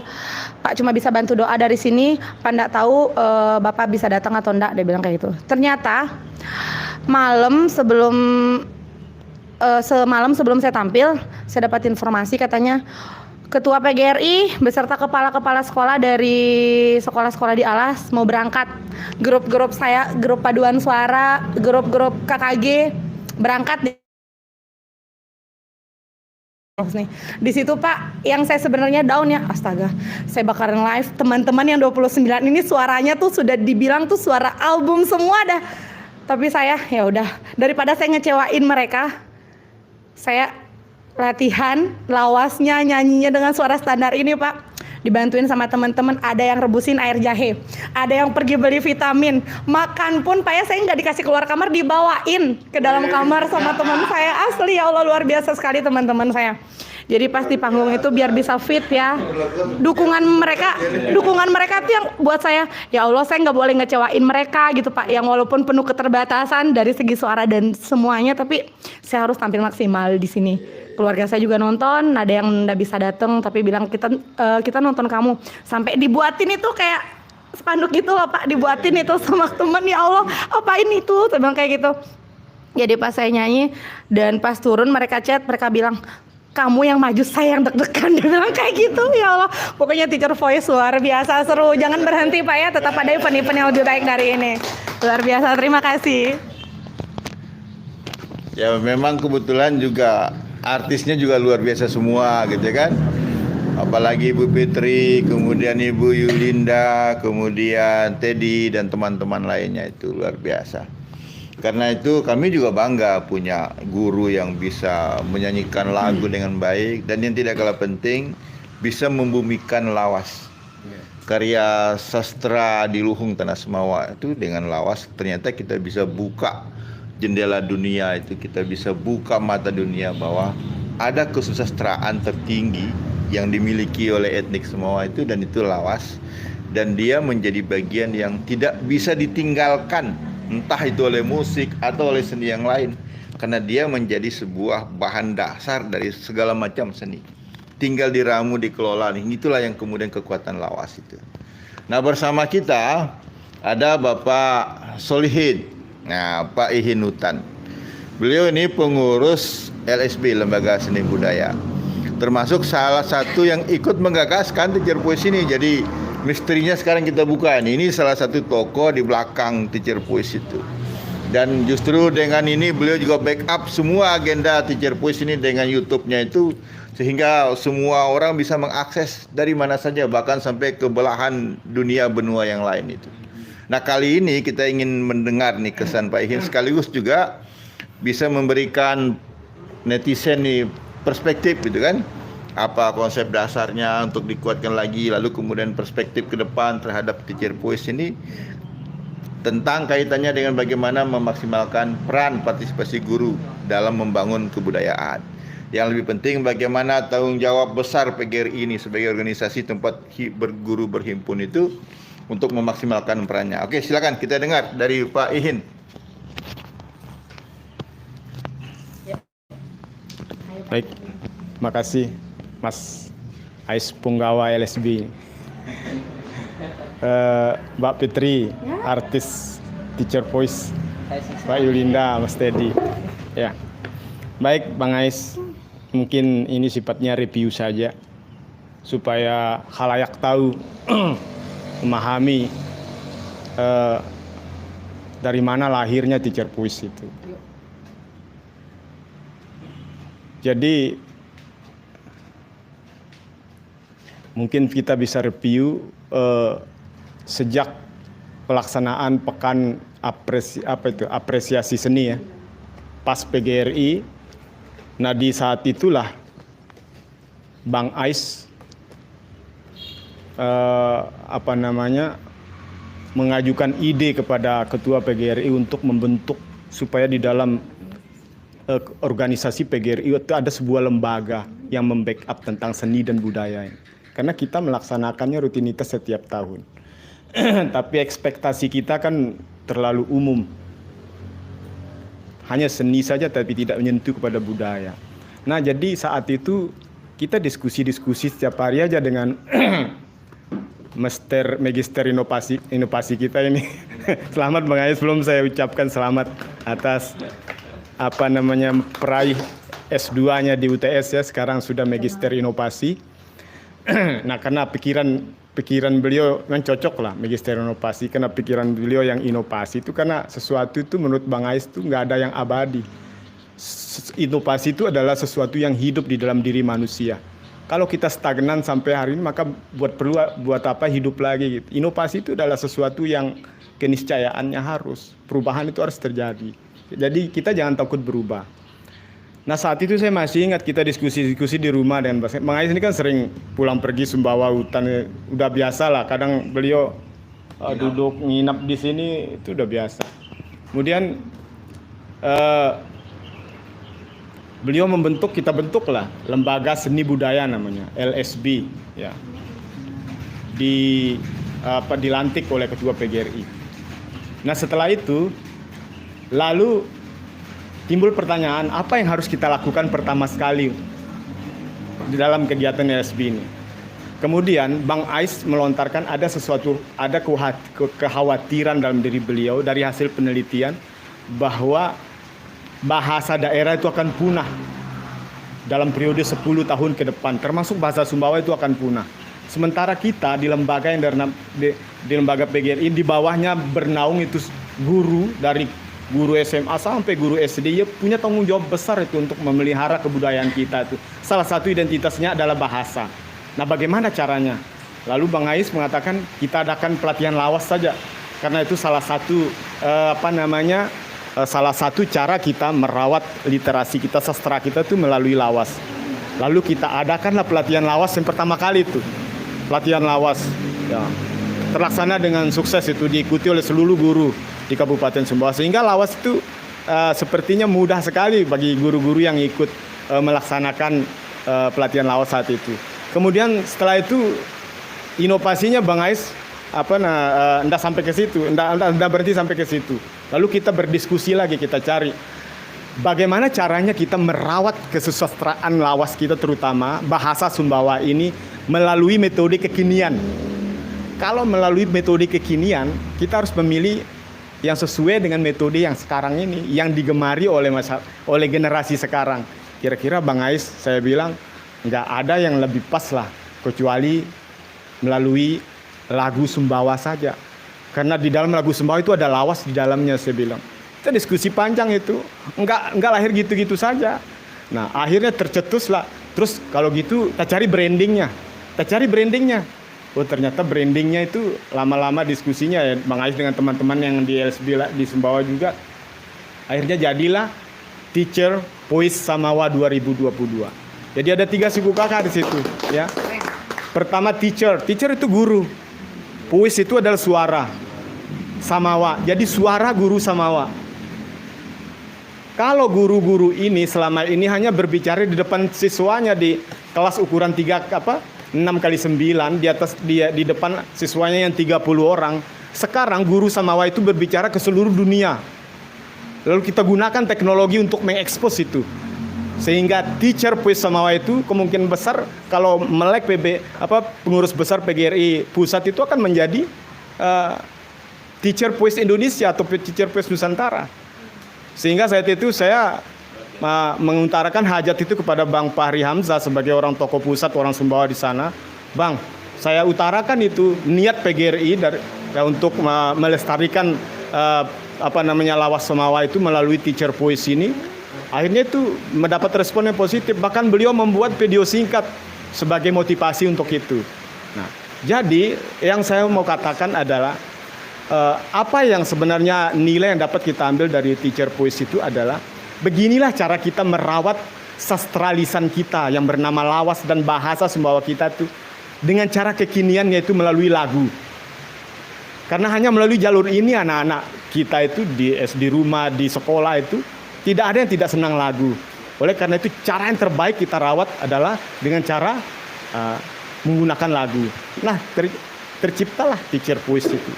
Pak cuma bisa bantu doa dari sini. Pak nggak tahu Bapak bisa datang atau enggak, dia bilang kayak gitu. Ternyata semalam sebelum saya tampil, saya dapat informasi katanya Ketua PGRI beserta kepala-kepala sekolah dari sekolah-sekolah di Alas mau berangkat. Grup-grup saya, grup paduan suara, grup-grup KKG berangkat nih. Di situ Pak, yang saya sebenarnya down ya, astaga, saya bakalan live. Teman-teman yang 29 ini suaranya tuh sudah dibilang tuh suara album semua dah. Tapi saya ya udah, daripada saya ngecewain mereka, saya latihan lawasnya, nyanyinya dengan suara standar ini Pak. Dibantuin sama teman-teman, ada yang rebusin air jahe, ada yang pergi beli vitamin, makan pun Pak ya, saya nggak dikasih keluar kamar, dibawain ke dalam kamar sama teman saya. Asli ya Allah, luar biasa sekali teman-teman saya. Jadi pas di panggung itu biar bisa fit ya, dukungan mereka tuh yang buat saya, ya Allah saya nggak boleh ngecewain mereka gitu Pak, yang walaupun penuh keterbatasan dari segi suara dan semuanya, tapi saya harus tampil maksimal di sini. Keluarga saya juga nonton, ada yang nggak bisa datang tapi bilang kita nonton kamu, sampai dibuatin itu kayak spanduk gitu loh Pak, dibuatin itu sama teman. Ya Allah, apain itu, saya bilang kayak gitu. Jadi pas saya nyanyi dan pas turun mereka chat, mereka bilang kamu yang maju, saya yang deg-degan, dia bilang kayak gitu. Ya Allah, pokoknya Teacher Voice luar biasa seru, jangan berhenti Pak ya, tetap ada event-event yang lebih baik dari ini. Luar biasa, terima kasih. Ya memang kebetulan juga artisnya juga luar biasa semua gitu kan. Apalagi Ibu Fitri, kemudian Ibu Yulinda, kemudian Teddy dan teman-teman lainnya, itu luar biasa. Karena itu kami juga bangga punya guru yang bisa menyanyikan lagu dengan baik, dan yang tidak kalah penting bisa membumikan lawas. Karya sastra di Luhung Tanah Semawa itu dengan lawas ternyata kita bisa buka jendela dunia, itu kita bisa buka mata dunia bahwa ada kesusastraan tertinggi yang dimiliki oleh etnik Semawa itu, dan itu lawas, dan dia menjadi bagian yang tidak bisa ditinggalkan, entah itu oleh musik atau oleh seni yang lain, karena dia menjadi sebuah bahan dasar dari segala macam seni. Tinggal diramu, dikelola, nih itulah yang kemudian kekuatan lawas itu. Nah, bersama kita ada Bapak Solihin, nah Pak Ihin Hutan. Beliau ini pengurus LSB, Lembaga Seni Budaya. Termasuk salah satu yang ikut menggagaskan Teacher Voice ini. Jadi misterinya sekarang kita buka nih. Ini salah satu toko di belakang Teacher Voice itu. Dan justru dengan ini beliau juga backup semua agenda Teacher Voice ini dengan YouTube-nya itu, sehingga semua orang bisa mengakses dari mana saja, bahkan sampai ke belahan dunia benua yang lain itu. Nah, kali ini kita ingin mendengar nih kesan Pak Ihin, sekaligus juga bisa memberikan netizen nih perspektif gitu kan, apa konsep dasarnya untuk dikuatkan lagi, lalu kemudian perspektif ke depan terhadap Teacher Voice ini tentang kaitannya dengan bagaimana memaksimalkan peran partisipasi guru dalam membangun kebudayaan. Yang lebih penting bagaimana tanggung jawab besar PGRI ini sebagai organisasi tempat guru berhimpun itu untuk memaksimalkan perannya. Oke, silakan kita dengar dari Pak Ihin. Baik, makasih Mas Ais penggawa LSB. Mbak Fitri, artis Teacher Voice. Pak Yulinda, Mas Teddy. Ya, baik Bang Ais, mungkin ini sifatnya review saja supaya khalayak tahu, memahami dari mana lahirnya Teacher Voice itu. Jadi mungkin kita bisa review sejak pelaksanaan pekan apresiasi seni ya, pas PGRI. Nah, di saat itulah Bang Ais mengajukan ide kepada Ketua PGRI untuk membentuk supaya di dalam organisasi PGRI itu ada sebuah lembaga yang membackup tentang seni dan budaya. Karena kita melaksanakannya rutinitas setiap tahun. Tapi ekspektasi kita kan terlalu umum. Hanya seni saja tapi tidak menyentuh kepada budaya. Nah, jadi saat itu kita diskusi-diskusi setiap hari aja dengan Magister inovasi kita ini. Selamat Bang Ais, belum saya ucapkan selamat atas peraih S2-nya di UTS ya, sekarang sudah Magister Inovasi. Nah, karena pikiran beliau memang cocok lah Magister Inovasi, karena pikiran beliau yang inovasi itu, karena sesuatu itu menurut Bang Ais itu nggak ada yang abadi. Inovasi itu adalah sesuatu yang hidup di dalam diri manusia. Kalau kita stagnan sampai hari ini, maka buat apa hidup lagi gitu. Inovasi itu adalah sesuatu yang keniscayaannya harus, perubahan itu harus terjadi. Jadi kita jangan takut berubah. Nah, saat itu saya masih ingat kita diskusi-diskusi di rumah dengan Bang Ais ini kan sering pulang pergi Sumbawa hutan, udah biasa lah. Kadang beliau duduk nginap di sini itu udah biasa. Kemudian beliau kita bentuklah Lembaga Seni Budaya namanya, LSB ya. Dilantik oleh Ketua PGRI. Nah, setelah itu lalu timbul pertanyaan, apa yang harus kita lakukan pertama sekali di dalam kegiatan LSB ini. Kemudian Bang Ais melontarkan ada kekhawatiran dalam diri beliau dari hasil penelitian bahwa bahasa daerah itu akan punah dalam periode 10 tahun ke depan, termasuk bahasa Sumbawa itu akan punah. Sementara kita di lembaga yang di lembaga PGRI, di bawahnya bernaung itu guru, dari guru SMA sampai guru SD, ya punya tanggung jawab besar itu untuk memelihara kebudayaan kita itu. Salah satu identitasnya adalah bahasa. Nah, bagaimana caranya? Lalu Bang Ais mengatakan kita adakan pelatihan lawas saja, karena itu salah satu salah satu cara kita merawat literasi kita, sastra kita itu melalui lawas. Lalu kita adakanlah pelatihan lawas yang pertama kali itu. Pelatihan lawas ya, terlaksana dengan sukses, itu diikuti oleh seluruh guru di Kabupaten Sumbawa, sehingga lawas itu sepertinya mudah sekali bagi guru-guru yang ikut melaksanakan pelatihan lawas saat itu. Kemudian setelah itu inovasinya Bang Ais enggak sampai ke situ, enggak berhenti sampai ke situ. Lalu kita berdiskusi lagi, kita cari bagaimana caranya kita merawat kesusastraan lawas kita, terutama bahasa Sumbawa ini melalui metode kekinian. kalau melalui metode kekinian, kita harus memilih yang sesuai dengan metode yang sekarang ini, yang digemari oleh generasi sekarang. Kira-kira Bang Ais, saya bilang nggak ada yang lebih pas lah kecuali melalui lagu Sumbawa saja. Karena di dalam lagu Sumbawa itu ada lawas di dalamnya, saya bilang. Kita diskusi panjang itu, nggak lahir gitu-gitu saja. Nah akhirnya tercetus lah. Terus kalau gitu kita cari brandingnya. Oh ternyata brandingnya itu lama-lama diskusinya ya Bang Ais dengan teman-teman yang di LSB di Sumbawa juga. Akhirnya jadilah Teacher Voice Samawa 2022. Jadi ada 3 suku kakak di situ ya. Pertama teacher itu guru. Voice itu adalah suara. Samawa, jadi suara guru Samawa. Kalau guru-guru ini selama ini hanya berbicara di depan siswanya di kelas ukuran 6x9 di depan siswanya yang 30 orang. Sekarang guru Samawa itu berbicara ke seluruh dunia. Lalu kita gunakan teknologi untuk mengekspos itu. Sehingga Teacher Voice Samawa itu kemungkinan besar kalau melek pengurus besar PGRI pusat itu akan menjadi Teacher Voice Indonesia atau Teacher Voice Nusantara. Sehingga saat itu saya mengutarakan hajat itu kepada Bang Fahri Hamzah sebagai orang tokoh pusat, orang Sumbawa di sana. Bang, saya utarakan itu niat PGRI untuk melestarikan lawas Samawa itu melalui Teacher Voice ini. Akhirnya itu mendapat respon yang positif. Bahkan beliau membuat video singkat sebagai motivasi untuk itu. Nah, jadi yang saya mau katakan adalah apa yang sebenarnya nilai yang dapat kita ambil dari Teacher Voice itu adalah beginilah cara kita merawat sastra lisan kita yang bernama lawas dan bahasa Sumbawa kita itu dengan cara kekinian yaitu melalui lagu. Karena hanya melalui jalur ini anak-anak kita itu di rumah, di sekolah itu tidak ada yang tidak senang lagu. Oleh karena itu cara yang terbaik kita rawat adalah dengan cara menggunakan lagu. Nah terciptalah Teacher Voice itu.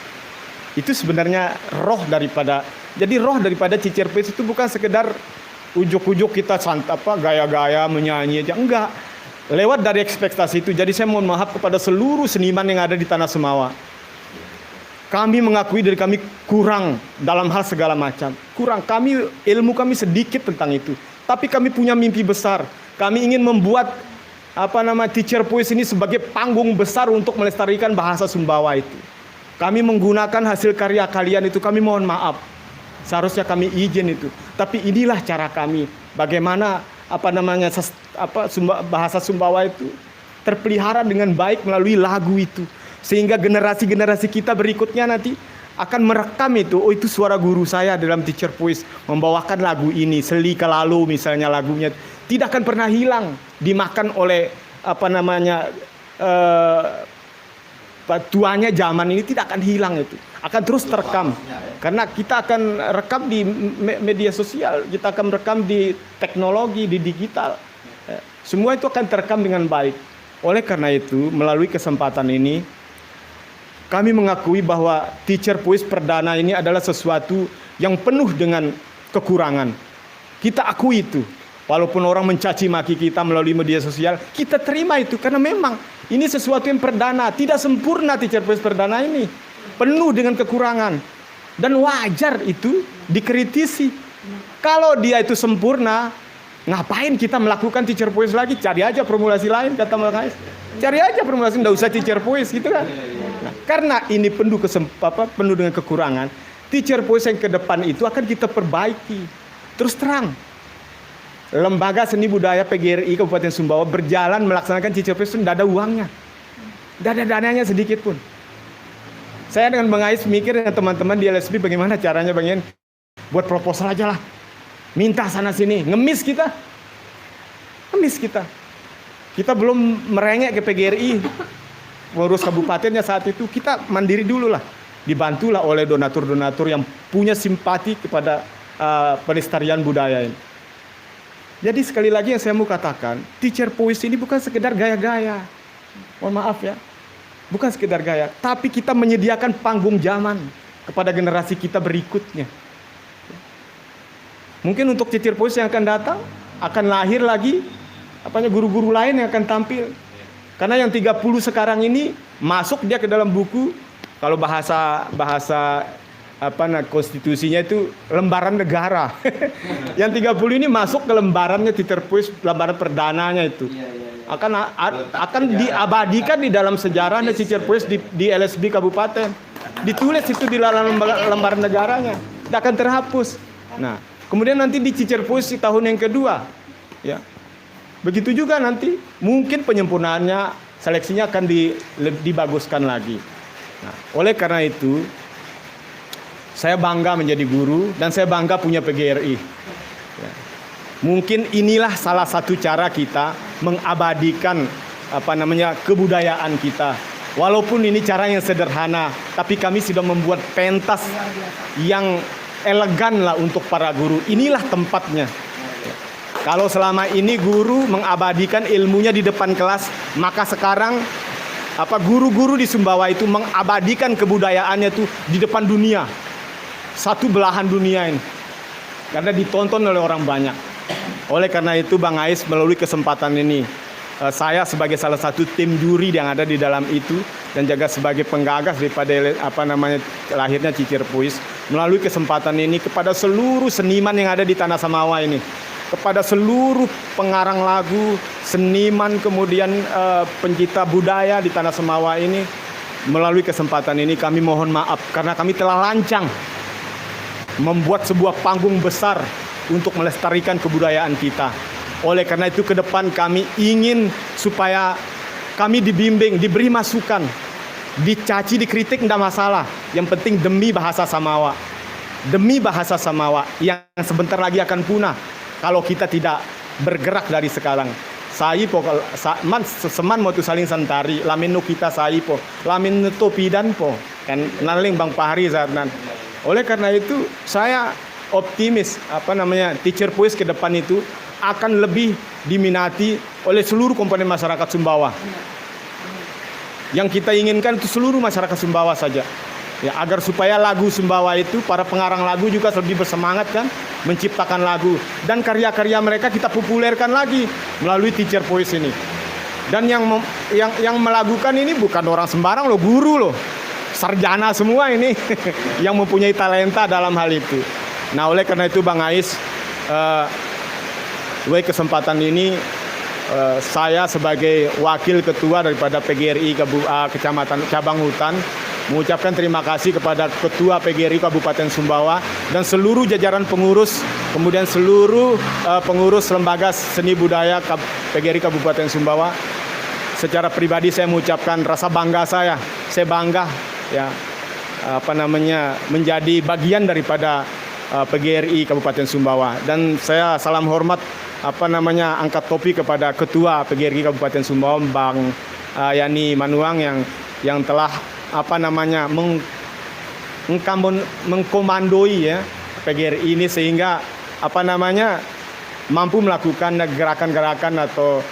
Itu sebenarnya roh daripada Teacher Voice itu bukan sekedar ujuk-ujuk kita gaya-gaya menyanyi aja, enggak. Lewat dari ekspektasi itu. Jadi saya mohon maaf kepada seluruh seniman yang ada di tanah Semawa. Kami mengakui diri kami kurang dalam hal segala macam. Ilmu kami sedikit tentang itu. Tapi kami punya mimpi besar. Kami ingin membuat Teacher Voice ini sebagai panggung besar untuk melestarikan bahasa Sumbawa itu. Kami menggunakan hasil karya kalian itu, kami mohon maaf. Seharusnya kami izin itu. Tapi inilah cara kami. Bagaimana bahasa Sumbawa itu terpelihara dengan baik melalui lagu itu. Sehingga generasi-generasi kita berikutnya nanti akan merekam itu. Oh itu suara guru saya dalam Teacher Voice. Membawakan lagu ini. Selika lalu misalnya lagunya. Tidak akan pernah hilang. Dimakan oleh tuanya zaman ini tidak akan hilang itu. Akan terus terekam. Karena kita akan rekam di media sosial. Kita akan rekam di teknologi, di digital. Semua itu akan terekam dengan baik. Oleh karena itu melalui kesempatan ini kami mengakui bahwa Teacher Voice perdana ini adalah sesuatu yang penuh dengan kekurangan. Kita akui itu. Walaupun orang mencaci maki kita melalui media sosial, kita terima itu. Karena memang ini sesuatu yang perdana. Tidak sempurna Teacher Voice perdana ini. Penuh dengan kekurangan. Dan wajar itu dikritisi. Kalau dia itu sempurna, ngapain kita melakukan Teacher Voice lagi? Cari aja formulasi lain, kata Mas Ais. Cari aja formulasi, nggak usah Teacher Voice gitu kan. Nah, karena ini penuh dengan kekurangan, Teacher Voice yang ke depan itu akan kita perbaiki. Terus terang, Lembaga Seni Budaya PGRI Kabupaten Sumbawa berjalan melaksanakan Teacher Voice itu tidak ada uangnya. Tidak ada dananya sedikit pun. Saya dengan Bang Ais mikir dengan teman-teman di LSB bagaimana caranya Bang Yen. Buat proposal aja lah. Minta sana sini, ngemis kita. Kita belum merengek ke PGRI. Ngurus kabupatennya saat itu kita mandiri dulu lah. Dibantulah oleh donatur-donatur yang punya simpati kepada pelestarian budaya ini. Jadi sekali lagi yang saya mau katakan, Teacher Voice ini bukan sekedar gaya-gaya. Mohon maaf ya. Bukan sekedar gaya, tapi kita menyediakan panggung zaman kepada generasi kita berikutnya. Mungkin untuk Teacher Voice yang akan datang akan lahir lagi guru-guru lain yang akan tampil. Karena yang 30 sekarang ini masuk dia ke dalam buku, kalau bahasa konstitusinya itu lembaran negara. Yang 30 ini masuk ke lembarannya Teachervoice, lembaran perdananya itu. Akan diabadikan di dalam sejarahnya Teachervoice di LSB kabupaten. Ditulis itu di dalam lembaran negaranya. Tidak akan terhapus. Nah, kemudian nanti di Teachervoice tahun yang kedua, ya. Begitu juga nanti mungkin penyempurnaannya, seleksinya akan dibaguskan lagi. Nah, oleh karena itu saya bangga menjadi guru dan saya bangga punya PGRI. Ya. Mungkin inilah salah satu cara kita mengabadikan kebudayaan kita. Walaupun ini cara yang sederhana, tapi kami sudah membuat pentas yang elegan lah untuk para guru. Inilah tempatnya. Kalau selama ini guru mengabadikan ilmunya di depan kelas, maka sekarang guru-guru di Sumbawa itu mengabadikan kebudayaannya itu di depan dunia. Satu belahan dunia ini. Karena ditonton oleh orang banyak. Oleh karena itu Bang Ais melalui kesempatan ini, saya sebagai salah satu tim juri yang ada di dalam itu dan juga sebagai penggagas daripada lahirnya Teachervoice, melalui kesempatan ini kepada seluruh seniman yang ada di Tanah Samawa ini, kepada seluruh pengarang lagu, seniman, kemudian pencipta budaya di Tanah Samawa ini, melalui kesempatan ini kami mohon maaf karena kami telah lancang membuat sebuah panggung besar untuk melestarikan kebudayaan kita. Oleh karena itu ke depan kami ingin supaya kami dibimbing, diberi masukan, dicaci, dikritik tidak masalah. Yang penting demi bahasa Samawa. Demi bahasa Samawa yang sebentar lagi akan punah kalau kita tidak bergerak dari sekarang. Saipo seman mau tu saling santari, lamin nu kita saipo, lamin nu pidan po. Kan naling Bang Fahri Zarnan. Oleh karena itu saya optimis Teachervoice ke depan itu akan lebih diminati oleh seluruh komponen masyarakat Sumbawa. Yang kita inginkan itu seluruh masyarakat Sumbawa saja. Ya, agar supaya lagu Sumbawa itu para pengarang lagu juga lebih bersemangat kan menciptakan lagu dan karya-karya mereka kita populerkan lagi melalui Teachervoice ini. Dan yang melakukan ini bukan orang sembarang loh, guru loh. Sarjana semua ini yang mempunyai talenta dalam hal itu. Nah, oleh karena itu Bang Ais, kesempatan ini saya sebagai wakil ketua daripada PGRI Kecamatan Cabang Hutan mengucapkan terima kasih kepada Ketua PGRI Kabupaten Sumbawa dan seluruh jajaran pengurus, kemudian seluruh pengurus lembaga seni budaya PGRI Kabupaten Sumbawa. Secara pribadi saya mengucapkan rasa bangga saya bangga ya menjadi bagian daripada PGRI Kabupaten Sumbawa, dan saya salam hormat angkat topi kepada Ketua PGRI Kabupaten Sumbawa Bang Yani Manuang yang telah mengkomandoi ya PGRI ini sehingga mampu melakukan gerakan-gerakan atau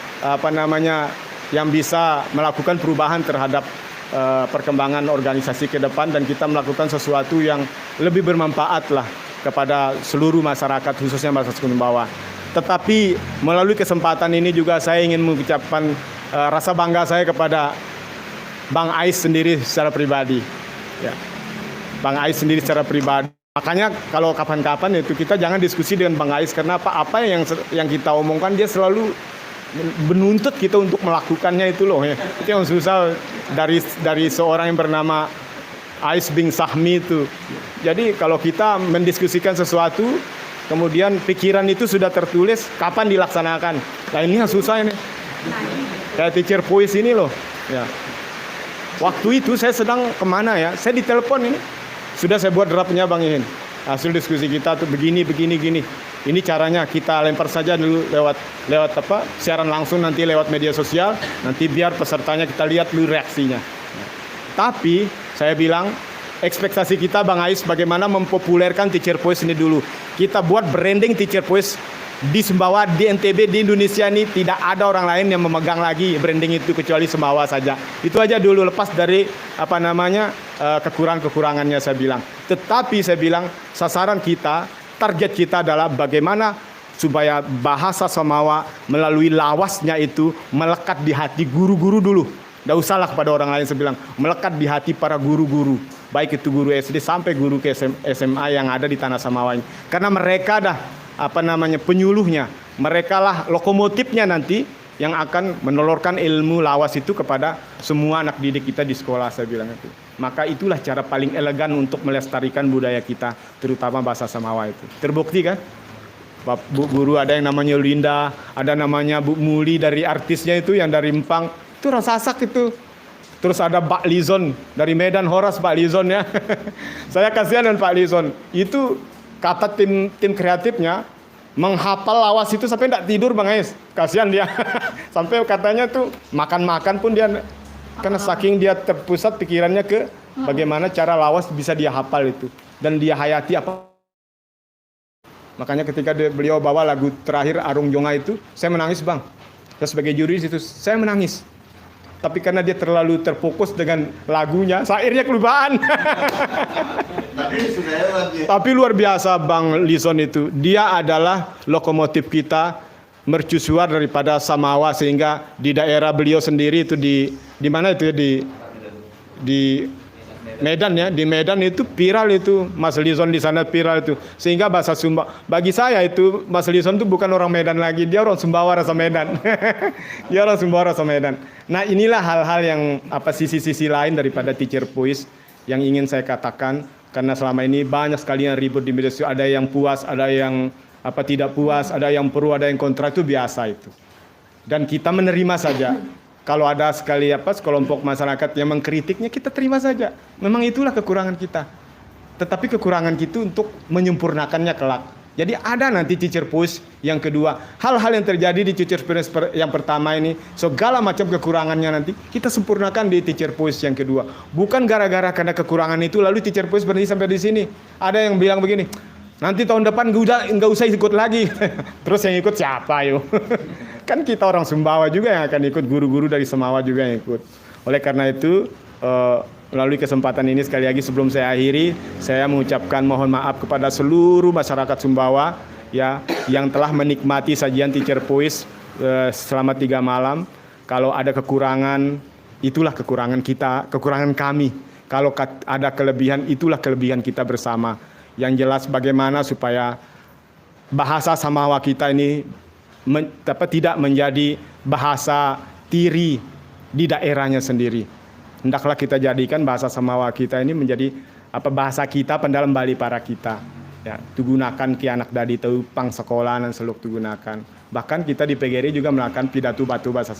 yang bisa melakukan perubahan terhadap perkembangan organisasi ke depan, dan kita melakukan sesuatu yang lebih bermanfaat lah kepada seluruh masyarakat, khususnya masyarakat Sumbawa. Tetapi melalui kesempatan ini juga saya ingin mengucapkan rasa bangga saya kepada Bang Ais sendiri secara pribadi. Ya. Bang Ais sendiri secara pribadi. Makanya kalau kapan-kapan itu kita jangan diskusi dengan Bang Ais karena apa yang kita omongkan dia selalu menuntut kita untuk melakukannya itu loh ya. Itu yang susah dari seorang yang bernama Ais bin Sahmi itu. Jadi kalau kita mendiskusikan sesuatu, kemudian pikiran itu sudah tertulis, kapan dilaksanakan? Nah ini yang susah ini. Kayak Teachervoice ini loh. Ya. Waktu itu saya sedang kemana ya? Saya ditelepon ini. Sudah saya buat draftnya Bang Ihin. Hasil diskusi kita tuh begini. Ini caranya kita lempar saja dulu lewat siaran langsung, nanti lewat media sosial, nanti biar pesertanya kita lihat dulu reaksinya. Tapi saya bilang ekspektasi kita Bang Ais bagaimana mempopulerkan Teachervoice ini dulu. Kita buat branding Teachervoice di Sumbawa, di NTB, di Indonesia ini tidak ada orang lain yang memegang lagi branding itu kecuali Sumbawa saja. Itu aja dulu, lepas dari kekurangan-kekurangannya saya bilang. Tetapi saya bilang sasaran kita, target kita adalah bagaimana supaya bahasa Samawa melalui lawasnya itu melekat di hati guru-guru dulu. Tidak usahlah kepada orang lain, saya bilang melekat di hati para guru-guru, baik itu guru SD sampai guru ke SMA yang ada di tanah Samawa ini. Karena mereka dah penyuluhnya, mereka lah lokomotifnya nanti yang akan menelurkan ilmu lawas itu kepada semua anak didik kita di sekolah, saya bilang itu. Maka itulah cara paling elegan untuk melestarikan budaya kita, terutama bahasa Samawa itu. Terbukti kan? Bu guru ada yang namanya Linda, ada namanya Bu Muli dari artisnya itu yang dari Empang, itu Rasasak itu. Terus ada Pak Lizon dari Medan, Horas Pak Lizon ya. Saya kasihan dengan Pak Lizon. Itu kata tim kreatifnya menghafal lawas itu sampai tidak tidur Bang Ais. Kasihan dia. Sampai katanya tuh makan-makan pun dia, karena saking dia terpusat pikirannya ke bagaimana cara lawas bisa dia hafal itu dan dia hayati apa. Makanya ketika beliau bawa lagu terakhir Arung Jonga itu, saya menangis Bang. Saya sebagai juri itu saya menangis. Tapi karena dia terlalu terfokus dengan lagunya, syairnya kelupaan. Tapi luar biasa Bang Lison itu. Dia adalah lokomotif kita, mercusuar daripada Samawa, sehingga di daerah beliau sendiri itu di mana itu ya, di Medan ya, di Medan itu viral itu, Mas Lison di sana viral itu. Sehingga bahasa Sumba, bagi saya itu Mas Lison itu bukan orang Medan lagi, dia orang Sumbawa rasa Medan. Dia orang Sumbawa rasa Medan. Nah, inilah hal-hal yang sisi-sisi lain daripada Teacher Voice yang ingin saya katakan, karena selama ini banyak sekali yang ribut di media sosial, ada yang puas, ada yang tidak puas, ada yang pro, ada yang kontra, itu biasa itu. Dan kita menerima saja. Kalau ada sekali sekelompok masyarakat yang mengkritiknya, kita terima saja. Memang itulah kekurangan kita. Tetapi kekurangan kita untuk menyempurnakannya kelak. Jadi ada nanti Teacher Voice yang kedua. Hal-hal yang terjadi di Teacher Voice yang pertama ini, segala macam kekurangannya nanti kita sempurnakan di Teacher Voice yang kedua. Bukan gara-gara karena kekurangan itu lalu Teacher Voice berhenti sampai di sini. Ada yang bilang begini, nanti tahun depan nggak usah ikut lagi. Terus yang ikut siapa yuk? Kan kita orang Sumbawa juga yang akan ikut, guru-guru dari Samawa juga yang ikut. Oleh karena itu, melalui kesempatan ini sekali lagi sebelum saya akhiri, saya mengucapkan mohon maaf kepada seluruh masyarakat Sumbawa ya yang telah menikmati sajian Teacher Voice selama 3 malam. Kalau ada kekurangan, itulah kekurangan kita, kekurangan kami. Kalau ada kelebihan, itulah kelebihan kita bersama. Yang jelas bagaimana supaya bahasa Samawa kita ini tidak menjadi bahasa tiri di daerahnya sendiri. Hendaklah kita jadikan bahasa Samawa kita ini menjadi bahasa kita pendalam Bali para kita. Ya, digunakan ki anak dadi teu pang sekolah dan seluk digunakan. Bahkan kita di PGRI juga melakukan pidato batu bahasa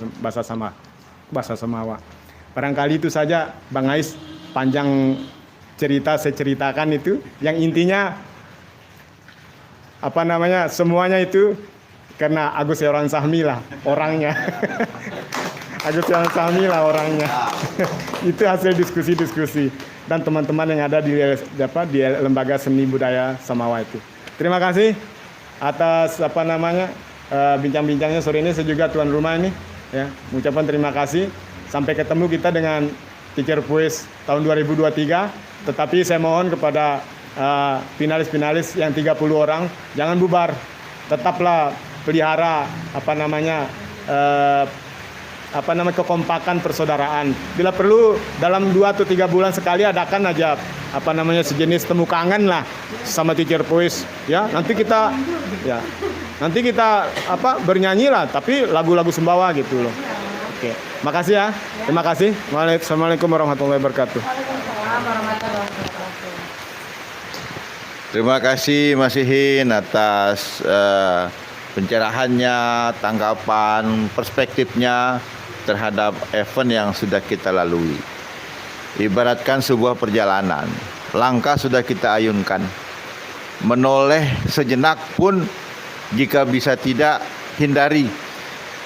Samawa. Barangkali itu saja Bang Ais, panjang cerita saya ceritakan itu, yang intinya semuanya itu karena Agus Yoran Sahmi lah orangnya. Agus Yoran Sahmi lah orangnya. Itu hasil diskusi-diskusi dan teman-teman yang ada di lembaga seni budaya Samawa itu. Terima kasih atas bincang-bincangnya sore ini. Saya juga tuan rumah ini ya, mengucapkan terima kasih. Sampai ketemu kita dengan Teacher Voice tahun 2023. Tetapi saya mohon kepada finalis-finalis yang 30 orang jangan bubar. Tetaplah pelihara kekompakan persaudaraan. Bila perlu dalam 2 atau 3 bulan sekali adakan aja sejenis temu kangen lah sama Teacher Voice ya. Nanti kita bernyanyi lah tapi lagu-lagu Sumbawa gitu loh. Oke, makasih ya. Terima kasih. Assalamualaikum warahmatullahi wabarakatuh. Terima kasih Mas Ihin atas pencerahannya, tanggapan, perspektifnya terhadap event yang sudah kita lalui. Ibaratkan sebuah perjalanan, langkah sudah kita ayunkan. Menoleh sejenak pun jika bisa tidak hindari.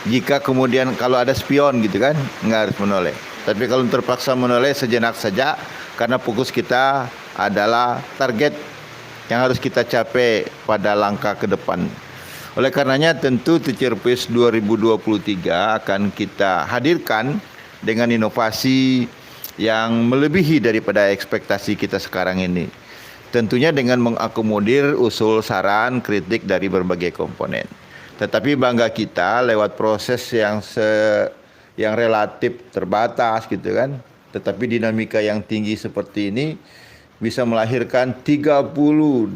Jika kemudian kalau ada spion gitu kan, nggak harus menoleh. Tapi kalau terpaksa menoleh sejenak saja karena fokus kita adalah target yang harus kita capai pada langkah ke depan. Oleh karenanya tentu Teacher Voice 2023 akan kita hadirkan dengan inovasi yang melebihi daripada ekspektasi kita sekarang ini. tentunya dengan mengakomodir usul, saran, kritik dari berbagai komponen. Tetapi bangga kita lewat proses yang relatif terbatas gitu kan, tetapi dinamika yang tinggi seperti ini bisa melahirkan 30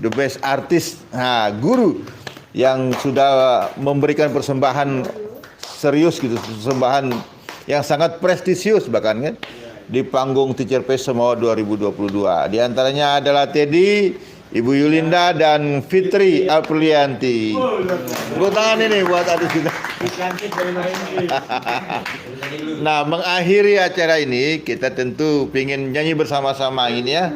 the best artist, guru yang sudah memberikan persembahan serius gitu, persembahan yang sangat prestisius bahkan kan di panggung Teacher Fest Samawa 2022. Di antaranya adalah Teddy, Ibu Yulinda dan Fitri Aprilianti. Tepuk tangan ini buat artis kita. Nah, mengakhiri acara ini kita tentu ingin nyanyi bersama-sama ini ya.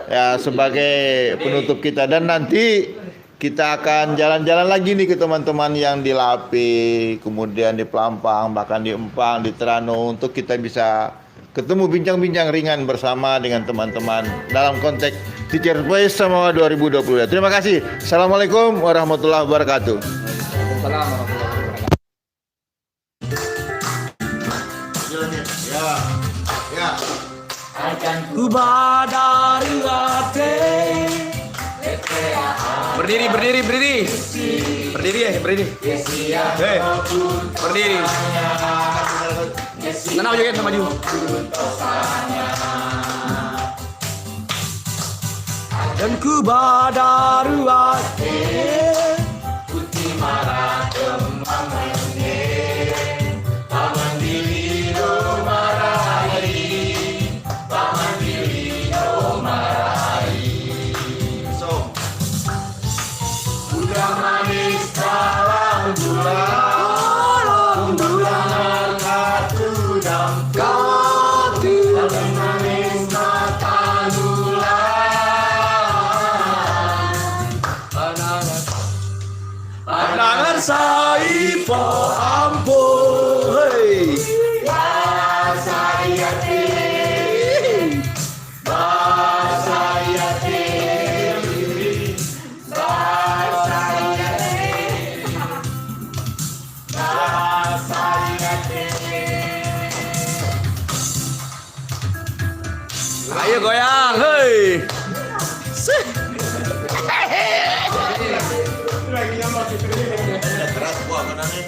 Ya, sebagai penutup kita, dan nanti kita akan jalan-jalan lagi nih ke teman-teman yang di Lape, kemudian di Pelampang, bahkan di Empang, di Terano, untuk kita bisa ketemu bincang-bincang ringan bersama dengan teman-teman dalam konteks Teacher Fest Samawa 2022. Terima kasih. Assalamualaikum warahmatullahi wabarakatuh. Waalaikumsalam warahmatullahi wabarakatuh. Ya. Ku badari hati. Berdiri. Hei, berdiri. Nana maju kan, maju. Dan ku badari hati. Putih marah kembang menir. Paman diri marahi. Paman diri marahi. Udah manis dalam bulan katu dan katu dan manis mata bulan pandangan saipo ampun hei ayo goyang, hei. Keras gua menangnya.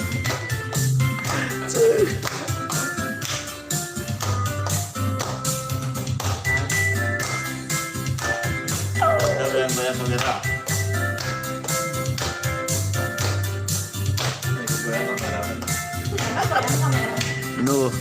Ada yang banyak bendera. Nuh.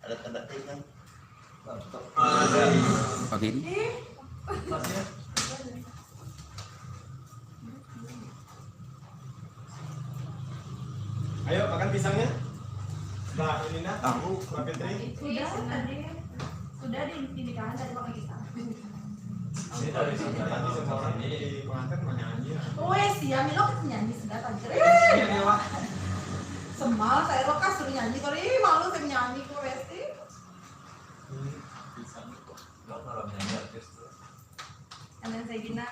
Ada tanda tik kan? Oke. Ayo makan pisangnya. Mbak Elina, Aku. Mbak Fitri. Sudah diindikakan tadi pakai kita. Ini tadi nanti semua orang di pengantin mau nyanyi. Wes ya, Milo kan nyanyi sudah tadi. Iya, Dewa. Semal saya lo kan suruh nyanyi, kalau ini malu saya nyanyi.